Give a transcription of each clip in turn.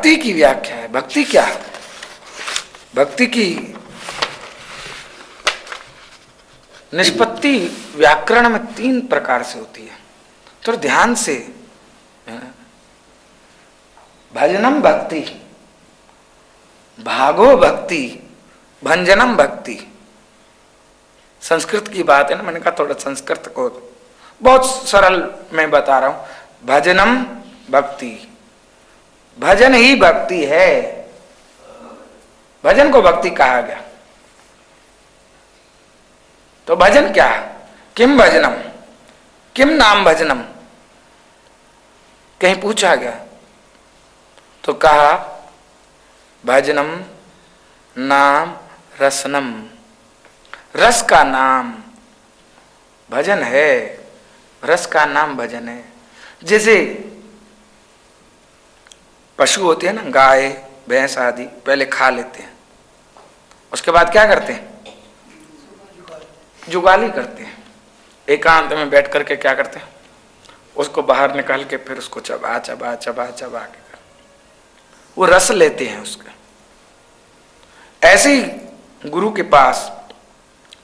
भक्ति की व्याख्या है। भक्ति क्या है? भक्ति की निष्पत्ति व्याकरण में 3 प्रकार से होती है। तो ध्यान से, भजनम भक्ति, भागो भक्ति, भंजनम भक्ति। संस्कृत की बात है ना, मैंने कहा थोड़ा संस्कृत को बहुत सरल मैं बता रहा हूं। भजनम भक्ति, भजन ही भक्ति है। भजन को भक्ति कहा गया। तो भजन क्या है? किम भजनम, किम नाम भजनम, कहीं पूछा गया तो कहा भजनम नाम रसनम, रस का नाम भजन है, रस का नाम भजन है। जैसे पशु होते हैं ना, गाय भैंस आदि, पहले खा लेते हैं, उसके बाद क्या करते हैं? जुगाली करते हैं। एकांत में बैठ करके क्या करते हैं? उसको बाहर निकाल के फिर उसको चबा चबा चबा चबा के वो रस लेते हैं उसका। ऐसे ही गुरु के पास,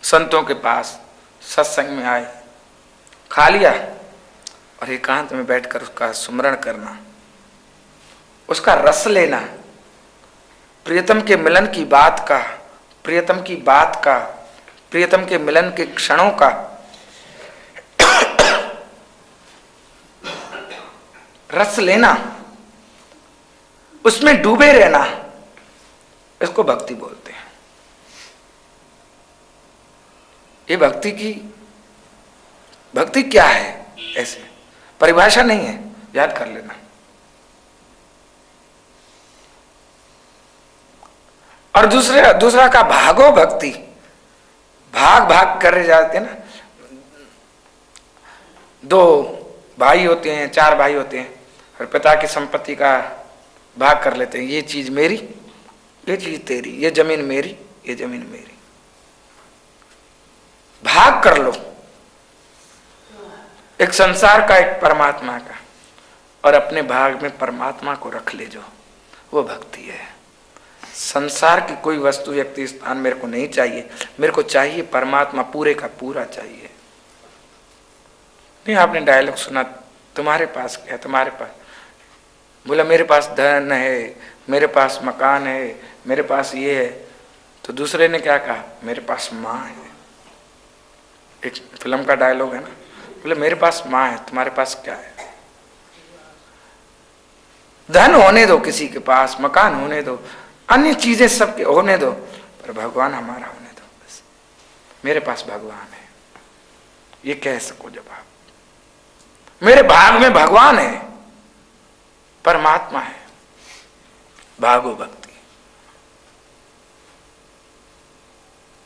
संतों के पास सत्संग में आए, खा लिया और एकांत में बैठकर उसका सुमरण करना, उसका रस लेना, प्रियतम के मिलन की बात का, प्रियतम की बात का, प्रियतम के मिलन के क्षणों का रस लेना, उसमें डूबे रहना, इसको भक्ति बोलते हैं। ये भक्ति क्या है? ऐसे परिभाषा नहीं है, याद कर लेना। और दूसरा का भागो भक्ति, भाग भाग कर जाते हैं ना। 2 भाई होते हैं, 4 भाई होते हैं और पिता की संपत्ति का भाग कर लेते हैं। ये चीज मेरी, ये चीज तेरी, ये जमीन मेरी, ये जमीन मेरी। भाग कर लो, एक संसार का, एक परमात्मा का, और अपने भाग में परमात्मा को रख ले जो, वो भक्ति है। संसार की कोई वस्तु, व्यक्ति, स्थान मेरे को नहीं चाहिए, मेरे को चाहिए परमात्मा, पूरे का पूरा चाहिए। नहीं, आपने डायलॉग सुना, तुम्हारे पास क्या है? तुम्हारे पास, बोला मेरे पास धन है, मेरे पास मकान है, मेरे पास ये है। तो दूसरे ने क्या कहा? मेरे पास माँ है। एक फिल्म का डायलॉग है ना, बोले मेरे पास माँ है, तुम्हारे पास क्या है? धन होने दो किसी के पास, मकान होने दो, अन्य चीजें सबके होने दो, पर भगवान हमारा होने दो बस। मेरे पास भगवान है, ये कह सको जब आप, मेरे भाग में भगवान है, परमात्मा है। भागो भक्ति,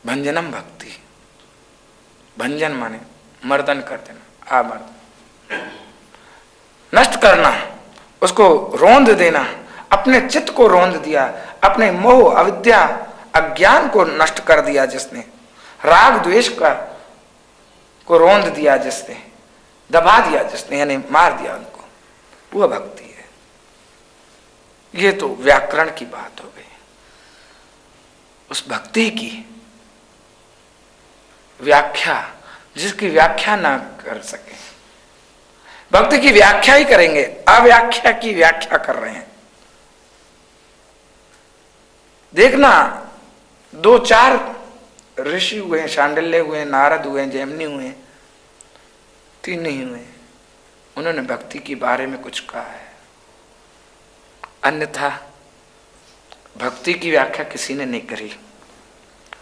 भंजनम भक्ति। भंजन माने मर्दन कर देना, आमर्दन, नष्ट करना, उसको रोंद देना। अपने चित्त को रोंद दिया, अपने मोह, अविद्या, अज्ञान को नष्ट कर दिया जिसने, राग द्वेष का को रोंद दिया जिसने, दबा दिया जिसने, यानी मार दिया उनको, वह भक्ति है। ये तो व्याकरण की बात हो गई। उस भक्ति की व्याख्या, जिसकी व्याख्या ना कर सके, भक्ति की व्याख्या ही करेंगे, अव्याख्या की व्याख्या कर रहे हैं। देखना, 2-4 ऋषि हुए हैं, शांडिल्य हुए, नारद हुए, जैमिनी हुए, 3 नहीं हुए, उन्होंने भक्ति के बारे में कुछ कहा है। अन्यथा भक्ति की व्याख्या किसी ने नहीं करी।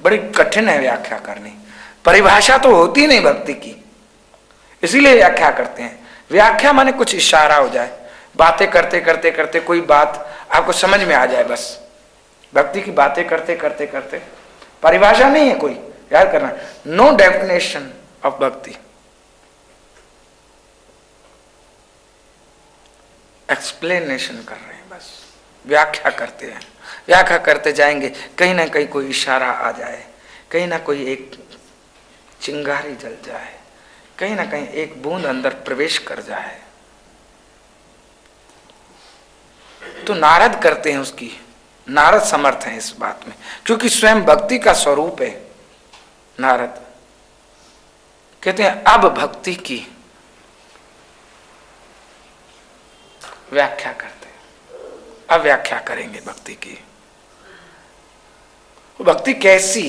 बड़ी कठिन है व्याख्या करनी, परिभाषा तो होती नहीं भक्ति की, इसीलिए व्याख्या करते हैं। व्याख्या माने कुछ इशारा हो जाए, बातें करते करते करते कोई बात आपको समझ में आ जाए बस। भक्ति की बातें करते करते करते, परिभाषा नहीं है कोई, याद करना, नो डेफिनेशन ऑफ भक्ति। एक्सप्लेनेशन कर रहे हैं बस, व्याख्या करते हैं, व्याख्या करते जाएंगे, कहीं ना कहीं कोई इशारा आ जाए, कहीं ना कोई एक चिंगारी जल जाए, कहीं ना कहीं एक बूंद अंदर प्रवेश कर जाए। तो नारद करते हैं उसकी, नारद समर्थ हैं इस बात में, क्योंकि स्वयं भक्ति का स्वरूप है नारद। कहते हैं अब भक्ति की व्याख्या करते हैं, अब व्याख्या करेंगे भक्ति की। भक्ति कैसी